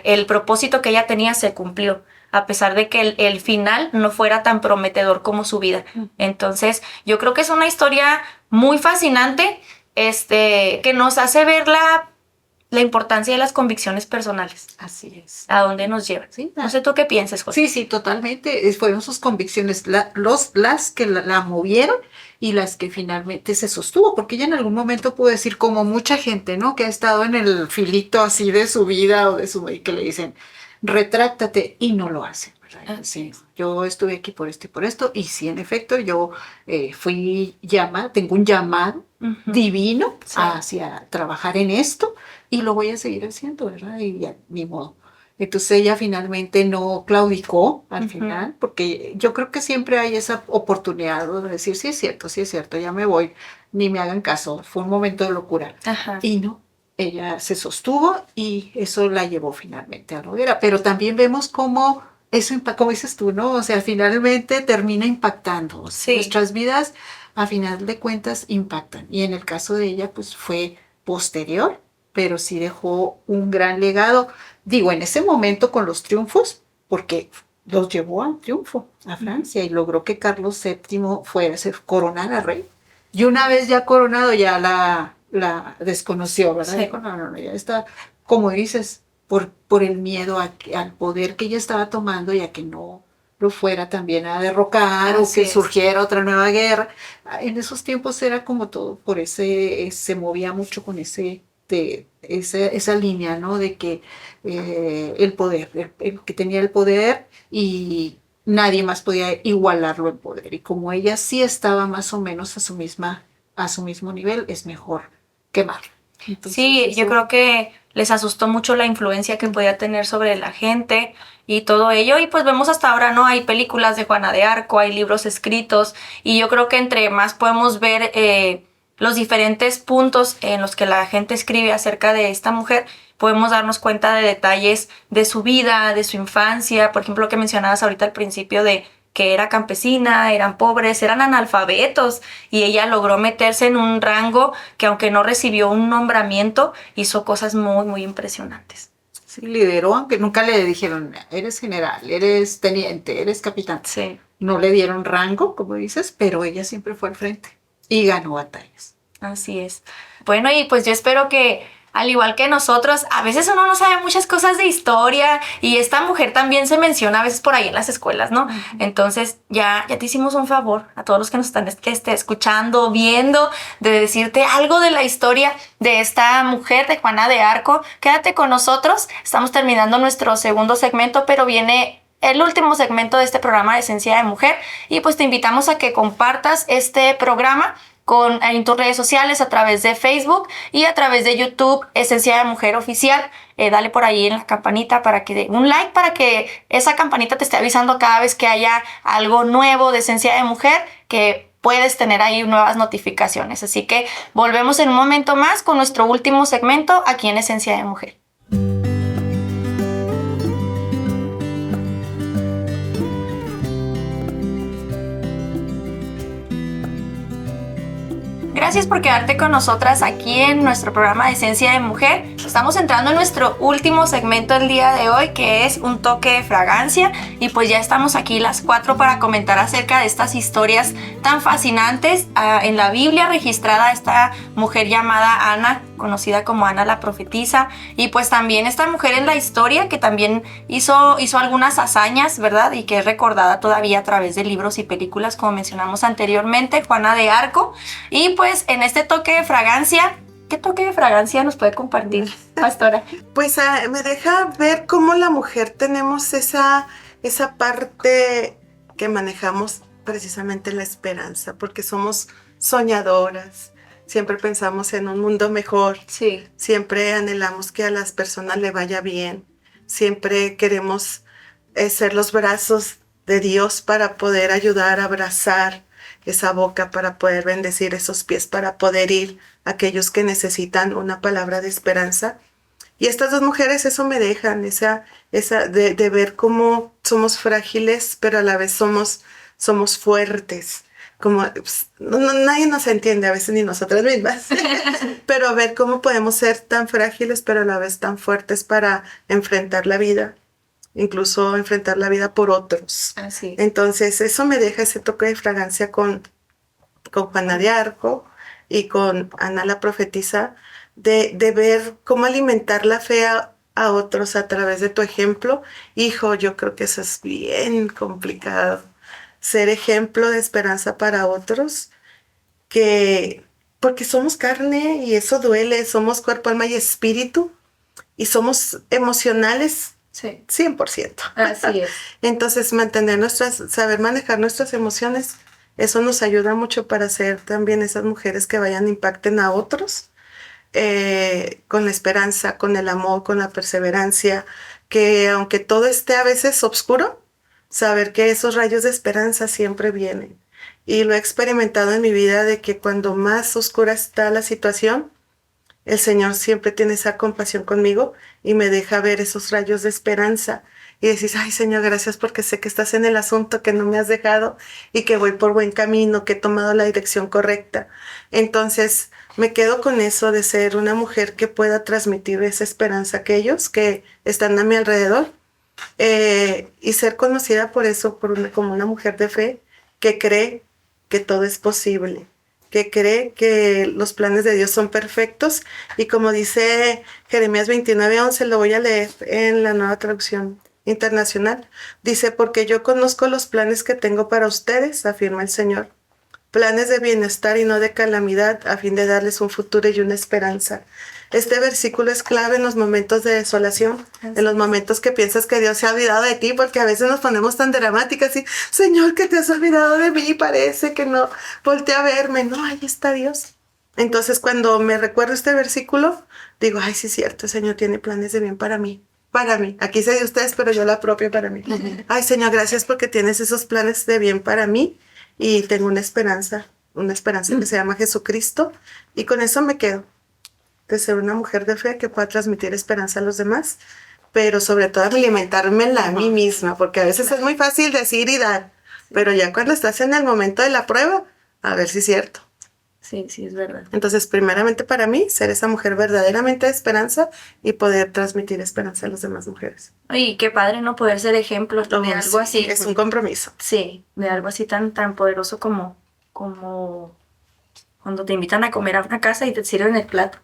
Speaker 1: el propósito que ella tenía se cumplió, a pesar de que el final no fuera tan prometedor como su vida. Entonces, yo creo que es una historia muy fascinante, que nos hace ver la importancia de las convicciones personales.
Speaker 4: Así es.
Speaker 1: ¿A dónde nos lleva?
Speaker 4: Sí,
Speaker 1: No sé tú qué piensas, Jorge.
Speaker 4: Sí, totalmente. Fueron sus convicciones las que la movieron y las que finalmente se sostuvo, porque ella en algún momento pudo decir, como mucha gente, ¿no? Que ha estado en el filito así de su vida o y que le dicen, retráctate, y no lo hace. Sí, yo estuve aquí por esto y por esto, y sí, en efecto, yo tengo un llamado divino hacia trabajar en esto, y lo voy a seguir haciendo, ¿verdad? Y ya, ni modo. Entonces ella finalmente no claudicó al final, porque yo creo que siempre hay esa oportunidad de decir, sí es cierto, ya me voy, ni me hagan caso, fue un momento de locura.
Speaker 1: Ajá.
Speaker 4: Y no, ella se sostuvo y eso la llevó finalmente a la hoguera. Pero también vemos cómo eso, como dices tú, ¿no? O sea, finalmente termina impactando. O sea, nuestras vidas, a final de cuentas, impactan. Y en el caso de ella, pues fue posterior, pero sí dejó un gran legado. Digo, en ese momento con los triunfos, porque los llevó al triunfo a Francia y logró que Carlos VII se coronara rey. Y una vez ya coronado, ya la desconoció, ¿verdad?
Speaker 1: Sí.
Speaker 4: Dijo, no, ya está, como dices, por el miedo al poder que ella estaba tomando y a que no lo fuera también a derrocar o que surgiera otra nueva guerra. En esos tiempos era como todo, por se movía mucho con esa línea, ¿no? De que el poder, el que tenía el poder y nadie más podía igualarlo en poder. Y como ella sí estaba más o menos a su mismo nivel, es mejor quemarlo. Entonces,
Speaker 1: sí, yo creo que les asustó mucho la influencia que podía tener sobre la gente y todo ello. Y pues vemos hasta ahora, ¿no? Hay películas de Juana de Arco, hay libros escritos. Y yo creo que entre más podemos ver los diferentes puntos en los que la gente escribe acerca de esta mujer, podemos darnos cuenta de detalles de su vida, de su infancia. Por ejemplo, lo que mencionabas ahorita al principio de que era campesina, eran pobres, eran analfabetos, y ella logró meterse en un rango que, aunque no recibió un nombramiento, hizo cosas muy, muy impresionantes.
Speaker 4: Sí, lideró, aunque nunca le dijeron, eres general, eres teniente, eres capitán.
Speaker 1: Sí.
Speaker 4: No le dieron rango, como dices, pero ella siempre fue al frente y ganó batallas.
Speaker 1: Así es. Bueno, y pues yo espero que, al igual que nosotros, a veces uno no sabe muchas cosas de historia, y esta mujer también se menciona a veces por ahí en las escuelas, ¿no? Entonces ya te hicimos un favor a todos los que nos están escuchando, viendo, de decirte algo de la historia de esta mujer, de Juana de Arco. Quédate con nosotros, estamos terminando nuestro segundo segmento, pero viene el último segmento de este programa de Esencia de Mujer, y pues te invitamos a que compartas este programa en tus redes sociales, a través de Facebook y a través de YouTube, Esencia de Mujer Oficial. Dale por ahí en la campanita para que un like, para que esa campanita te esté avisando cada vez que haya algo nuevo de Esencia de Mujer, que puedes tener ahí nuevas notificaciones. Así que volvemos en un momento más con nuestro último segmento aquí en Esencia de Mujer. Gracias por quedarte con nosotras aquí en nuestro programa de Esencia de Mujer. Estamos entrando en nuestro último segmento el día de hoy, que es un toque de fragancia, y pues ya estamos aquí las 4 para comentar acerca de estas historias tan fascinantes. En la Biblia registrada esta mujer llamada Ana conocida como Ana la Profetisa. Y pues también esta mujer en la historia que también hizo algunas hazañas, ¿verdad? Y que es recordada todavía a través de libros y películas, como mencionamos anteriormente, Juana de Arco. Y pues en este toque de fragancia, ¿qué toque de fragancia nos puede compartir, pastora?
Speaker 2: Pues me deja ver cómo la mujer tenemos esa parte que manejamos precisamente la esperanza, porque somos soñadoras, siempre pensamos en un mundo mejor,
Speaker 1: Sí.
Speaker 2: siempre anhelamos que a las personas le vaya bien, siempre queremos ser los brazos de Dios para poder ayudar a abrazar esa boca, para poder bendecir esos pies, para poder ir a aquellos que necesitan una palabra de esperanza. Y estas dos mujeres eso me dejan, esa de ver cómo somos frágiles, pero a la vez somos fuertes. Como pues, nadie nos entiende, a veces ni nosotras mismas, pero ver cómo podemos ser tan frágiles, pero a la vez tan fuertes para enfrentar la vida, incluso enfrentar la vida por otros.
Speaker 1: Así.
Speaker 2: Entonces eso me deja ese toque de fragancia con Juana de Arco y con Ana la Profetisa, de ver cómo alimentar la fe a otros a través de tu ejemplo. Hijo, yo creo que eso es bien complicado. Ser ejemplo de esperanza para otros, porque somos carne y eso duele, somos cuerpo, alma y espíritu, y somos emocionales
Speaker 1: Sí.
Speaker 2: 100%.
Speaker 1: Así es.
Speaker 2: Entonces, saber manejar nuestras emociones, eso nos ayuda mucho para ser también esas mujeres que vayan, impacten a otros, con la esperanza, con el amor, con la perseverancia, que aunque todo esté a veces oscuro, saber que esos rayos de esperanza siempre vienen. Y lo he experimentado en mi vida, de que cuando más oscura está la situación, el Señor siempre tiene esa compasión conmigo y me deja ver esos rayos de esperanza. Y decís, ay Señor, gracias porque sé que estás en el asunto, que no me has dejado y que voy por buen camino, que he tomado la dirección correcta. Entonces me quedo con eso de ser una mujer que pueda transmitir esa esperanza a aquellos que están a mi alrededor, y ser conocida por eso, como una mujer de fe que cree que todo es posible, que cree que los planes de Dios son perfectos. Y como dice Jeremías 29:11, lo voy a leer en la Nueva Traducción Internacional, dice: porque yo conozco los planes que tengo para ustedes, afirma el Señor, planes de bienestar y no de calamidad, a fin de darles un futuro y una esperanza. Este versículo es clave en los momentos de desolación, en los momentos que piensas que Dios se ha olvidado de ti, porque a veces nos ponemos tan dramáticas y, Señor, que te has olvidado de mí, parece que no, voltea a verme. No, ahí está Dios. Entonces, cuando me recuerdo este versículo, digo, ay, sí es cierto, el Señor tiene planes de bien para mí. Para mí, aquí sé de ustedes, pero yo la apropio para mí. Ay, Señor, gracias porque tienes esos planes de bien para mí y tengo una esperanza que se llama Jesucristo, y con eso me quedo, de ser una mujer de fe que pueda transmitir esperanza a los demás, pero sobre todo alimentármela a mí misma, porque a veces es muy fácil decir y dar, pero ya cuando estás en el momento de la prueba, a ver si es cierto.
Speaker 1: Sí, sí, es verdad.
Speaker 2: Entonces, primeramente para mí, ser esa mujer verdaderamente de esperanza y poder transmitir esperanza a las demás mujeres.
Speaker 1: Y qué padre no poder ser ejemplo de algo así.
Speaker 2: Es un compromiso.
Speaker 1: Sí, de algo así tan poderoso como cuando te invitan a comer a una casa y te sirven el plato.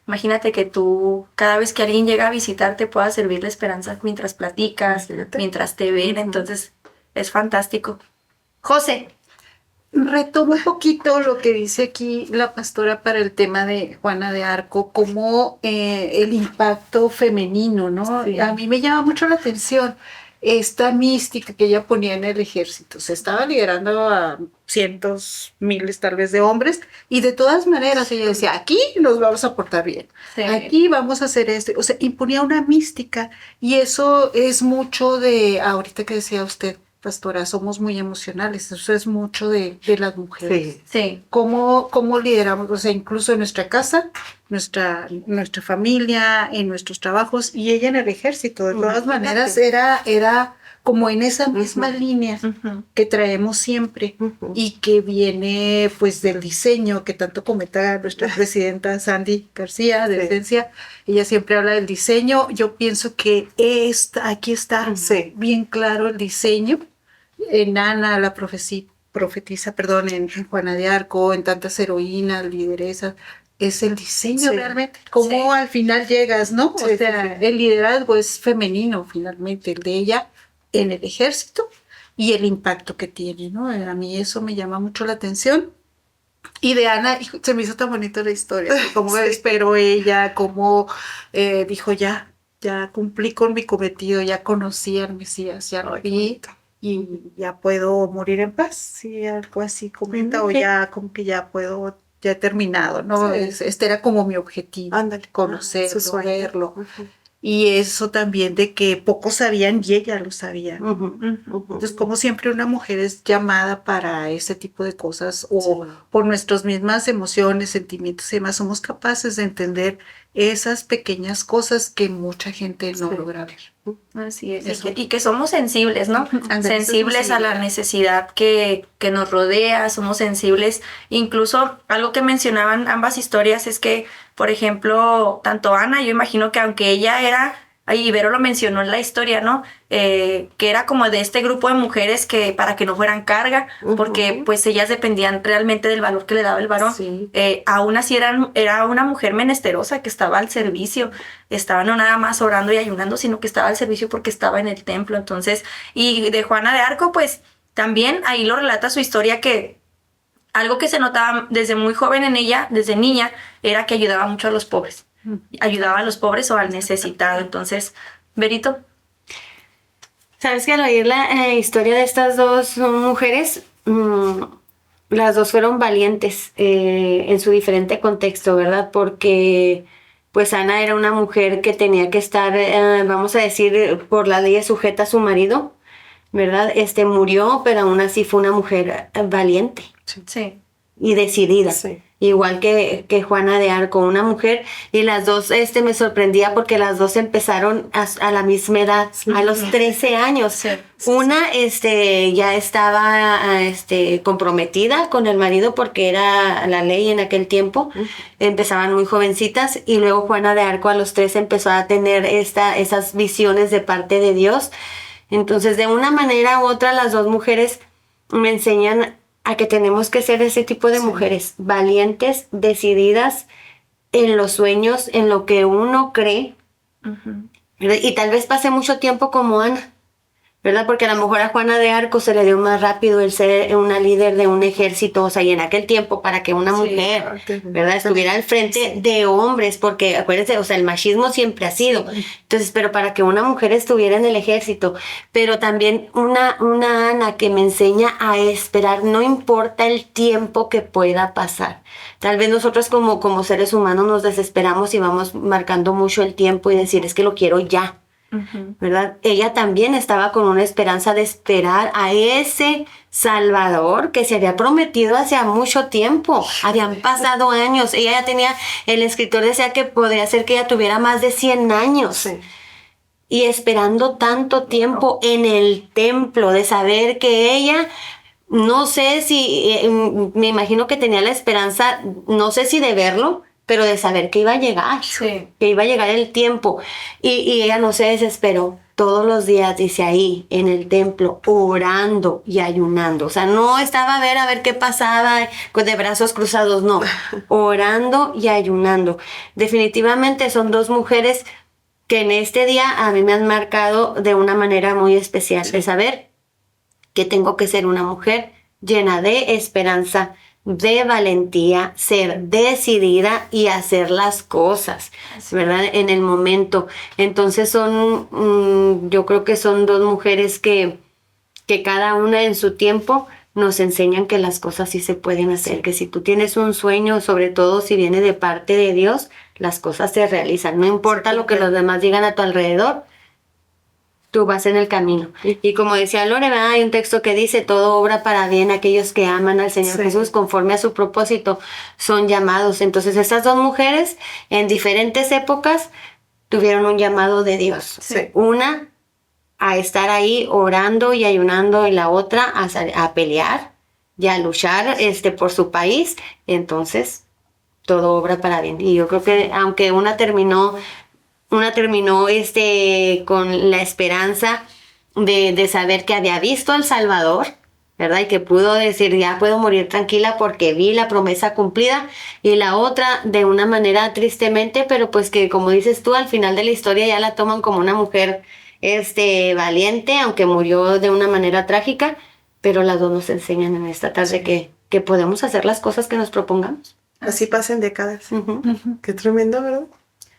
Speaker 1: Imagínate que tú, cada vez que alguien llega a visitarte, puedas servirle esperanza mientras platicas, mientras te ven. Entonces, es fantástico. José.
Speaker 4: Retomo un poquito lo que dice aquí la pastora para el tema de Juana de Arco, como el impacto femenino, ¿no?
Speaker 1: Sí.
Speaker 4: A mí me llama mucho la atención esta mística que ella ponía en el ejército. Se estaba liderando a cientos, miles tal vez de hombres, y de todas maneras ella decía, aquí nos vamos a portar bien,
Speaker 1: Sí.
Speaker 4: aquí vamos a hacer esto. O sea, imponía una mística, y eso es mucho de, ahorita que decía usted, pastora, somos muy emocionales, eso es mucho de las mujeres.
Speaker 2: Sí.
Speaker 1: Sí.
Speaker 4: ¿Cómo lideramos? O sea, incluso en nuestra casa, nuestra familia, en nuestros trabajos, y ella en el ejército. De todas maneras, era como en esa misma línea que traemos siempre, y que viene pues del diseño que tanto comenta nuestra presidenta Sandy García de Esencia. Ella siempre habla del diseño. Yo pienso que aquí está bien claro el diseño en Ana la profetiza, perdón, en Juana de Arco, en tantas heroínas, lideresas, es el diseño
Speaker 2: Sí.
Speaker 4: realmente, cómo
Speaker 1: Sí.
Speaker 4: al final llegas, ¿no?
Speaker 2: Sí,
Speaker 4: O sea,
Speaker 2: sí, sí.
Speaker 4: el liderazgo es femenino finalmente, el de ella en el ejército y el impacto que tiene, ¿no? A mí eso me llama mucho la atención. Y de Ana, hijo, se me hizo tan bonita la historia, cómo
Speaker 2: Sí.
Speaker 4: esperó ella, cómo dijo, ya cumplí con mi cometido, ya conocí al Mesías, ya lo
Speaker 2: Ay,
Speaker 4: vi
Speaker 2: bonito.
Speaker 4: y ya puedo morir en paz, sí, algo así comenta, o
Speaker 3: Sí.
Speaker 4: ya como que ya puedo, ya he terminado, ¿no?
Speaker 2: Sí.
Speaker 4: Este era como mi objetivo,
Speaker 2: Ándale.
Speaker 4: conocerlo,
Speaker 2: Su sueño.
Speaker 4: verlo.
Speaker 2: Ujú.
Speaker 4: Y eso también de que pocos sabían y ella lo sabía.
Speaker 3: Ujú.
Speaker 4: Entonces, como siempre, una mujer es llamada para ese tipo de cosas o
Speaker 2: Sí.
Speaker 4: por nuestras mismas emociones, sentimientos y demás, somos capaces de entender esas pequeñas cosas que mucha gente no
Speaker 2: Sí.
Speaker 4: logra ver.
Speaker 1: Así es,
Speaker 4: Eso.
Speaker 1: y que somos sensibles, ¿no?
Speaker 4: Ándale,
Speaker 1: Sensibles a la necesidad que nos rodea, somos sensibles. Incluso algo que mencionaban ambas historias es que, por ejemplo, tanto Ana, yo imagino que aunque ella era, y Ibero lo mencionó en la historia, ¿no? Que era como de este grupo de mujeres que para que no fueran carga, porque
Speaker 2: Ujú.
Speaker 1: pues ellas dependían realmente del valor que le daba el varón.
Speaker 2: Sí.
Speaker 1: Aún así era una mujer menesterosa que estaba al servicio, estaba no nada más orando y ayunando, sino que estaba al servicio porque estaba en el templo. Entonces, y de Juana de Arco, pues también ahí lo relata su historia que algo que se notaba desde muy joven en ella, desde niña, era que ayudaba mucho a los pobres. Ayudaba a los pobres o al necesitado. Entonces, Berito.
Speaker 3: Sabes que al oír la historia de estas dos mujeres, las dos fueron valientes en su diferente contexto, ¿verdad? Porque pues Ana era una mujer que tenía que estar, vamos a decir, por la ley sujeta a su marido, ¿verdad? Murió, pero aún así fue una mujer valiente
Speaker 1: Sí.
Speaker 3: y decidida.
Speaker 2: Sí.
Speaker 3: Igual que Juana de Arco, una mujer, y las dos me sorprendía porque las dos empezaron a la misma edad, a los 13 años.
Speaker 1: Sí.
Speaker 3: Una ya estaba comprometida con el marido porque era la ley en aquel tiempo. Empezaban muy jovencitas y luego Juana de Arco a los 13 empezó a tener esas visiones de parte de Dios. Entonces, de una manera u otra, las dos mujeres me enseñan a que tenemos que ser ese tipo de mujeres, valientes, decididas en los sueños, en lo que uno cree. Y tal vez pase mucho tiempo como Ana, ¿verdad? Porque a lo mejor a Juana de Arco se le dio más rápido el ser una líder de un ejército, o sea, y en aquel tiempo para que una mujer, ¿verdad? Estuviera al frente de hombres, porque acuérdense, o sea, el machismo siempre ha sido. Entonces, pero para que una mujer estuviera en el ejército, pero también una Ana que me enseña a esperar, no importa el tiempo que pueda pasar. Tal vez nosotros como seres humanos nos desesperamos y vamos marcando mucho el tiempo y decir, es que lo quiero ya. ¿Verdad? Ella también estaba con una esperanza de esperar a ese Salvador que se había prometido hace mucho tiempo. Habían pasado años. Ella ya tenía, el escritor decía que podría ser que ella tuviera más de 100 años.
Speaker 2: Sí.
Speaker 3: Y esperando tanto tiempo en el templo, de saber que ella, no sé si, me imagino que tenía la esperanza, no sé si de verlo, pero de saber que iba a llegar,
Speaker 1: Sí.
Speaker 3: que iba a llegar el tiempo. Y ella no se desesperó. Todos los días, dice ahí, en el templo, orando y ayunando. O sea, no estaba a ver qué pasaba de brazos cruzados, no. Orando y ayunando. Definitivamente son dos mujeres que en este día a mí me han marcado de una manera muy especial, de saber que tengo que ser una mujer llena de esperanza, de valentía, ser decidida y hacer las cosas, ¿verdad? En el momento. Entonces yo creo que son dos mujeres que cada una en su tiempo nos enseñan que las cosas sí se pueden hacer, que si tú tienes un sueño, sobre todo si viene de parte de Dios, las cosas se realizan. No importa lo que los demás digan a tu alrededor, tú vas en el camino. Y como decía Lorena, hay un texto que dice, todo obra para bien, aquellos que aman al Señor Jesús conforme a su propósito son llamados. Entonces estas dos mujeres en diferentes épocas tuvieron un llamado de Dios.
Speaker 2: Sí.
Speaker 3: Una a estar ahí orando y ayunando y la otra a pelear y a luchar por su país. Entonces todo obra para bien. Y yo creo que aunque una terminó con la esperanza de saber que había visto al Salvador, ¿verdad? Y que pudo decir, ya puedo morir tranquila porque vi la promesa cumplida. Y la otra, de una manera tristemente, pero pues que como dices tú, al final de la historia ya la toman como una mujer valiente, aunque murió de una manera trágica, pero las dos nos enseñan en esta tarde que podemos hacer las cosas que nos propongamos.
Speaker 2: Así pasan décadas.
Speaker 3: Ujú.
Speaker 2: Qué tremendo, ¿verdad?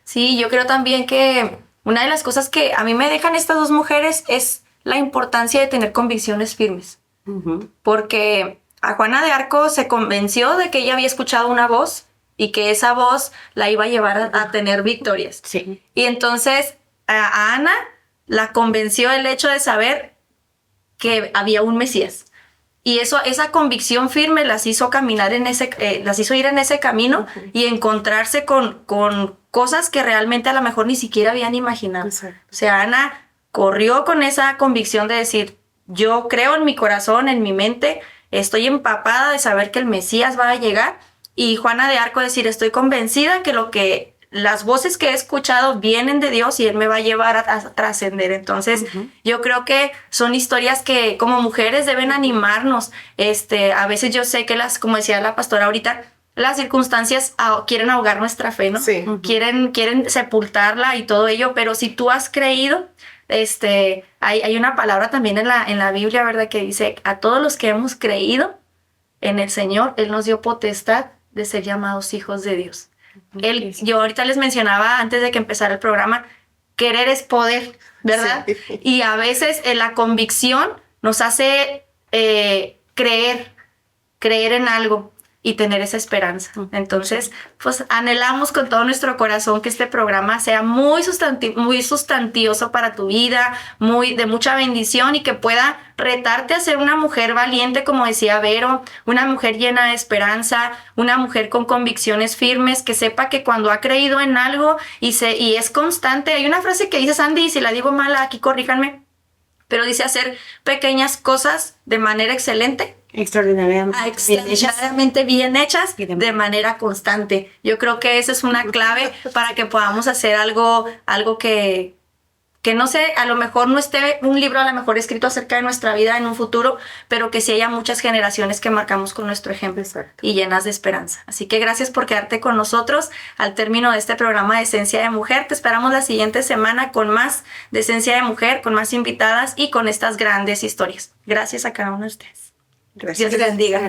Speaker 1: Sí, yo creo también que una de las cosas que a mí me dejan estas dos mujeres es la importancia de tener convicciones firmes.
Speaker 3: Ujú.
Speaker 1: Porque a Juana de Arco se convenció de que ella había escuchado una voz y que esa voz la iba a llevar a tener victorias.
Speaker 3: Sí.
Speaker 1: Y entonces a Ana la convenció el hecho de saber que había un Mesías. Y esa convicción firme las hizo caminar las hizo ir en ese camino y encontrarse con cosas que realmente a lo mejor ni siquiera habían imaginado.
Speaker 2: Exacto.
Speaker 1: O sea, Ana corrió con esa convicción de decir, yo creo en mi corazón, en mi mente, estoy empapada de saber que el Mesías va a llegar. Y Juana de Arco decir, estoy convencida que las voces que he escuchado vienen de Dios y Él me va a llevar a trascender. Entonces, yo creo que son historias que como mujeres deben animarnos. A veces yo sé que como decía la pastora ahorita, las circunstancias quieren ahogar nuestra fe, ¿no?
Speaker 2: Sí.
Speaker 1: Quieren sepultarla y todo ello, pero si tú has creído, hay una palabra también en la Biblia, ¿verdad? Que dice, a todos los que hemos creído en el Señor, Él nos dio potestad de ser llamados hijos de Dios. Yo ahorita les mencionaba antes de que empezara el programa, querer es poder, ¿verdad?
Speaker 2: Sí.
Speaker 1: Y a veces la convicción nos hace creer en algo y tener esa esperanza. Entonces, pues anhelamos con todo nuestro corazón que este programa sea muy sustantioso para tu vida, de mucha bendición y que pueda retarte a ser una mujer valiente, como decía Vero, una mujer llena de esperanza, una mujer con convicciones firmes, que sepa que cuando ha creído en algo y es constante. Hay una frase que dice Sandy, y si la digo mal aquí corríjanme, pero dice hacer pequeñas cosas de manera excelente, extraordinariamente bien hechas de manera constante. Yo creo que esa es una clave para que podamos hacer algo que no sé, a lo mejor no esté un libro a lo mejor escrito acerca de nuestra vida en un futuro, pero que sí haya muchas generaciones que marcamos con nuestro ejemplo.
Speaker 2: Exacto.
Speaker 1: Y llenas de esperanza. Así que gracias por quedarte con nosotros al término de este programa de Esencia de Mujer. Te esperamos la siguiente semana con más de Esencia de Mujer, con más invitadas y con estas grandes historias. Gracias a cada uno de ustedes.
Speaker 2: Gracias.
Speaker 1: Dios te bendiga.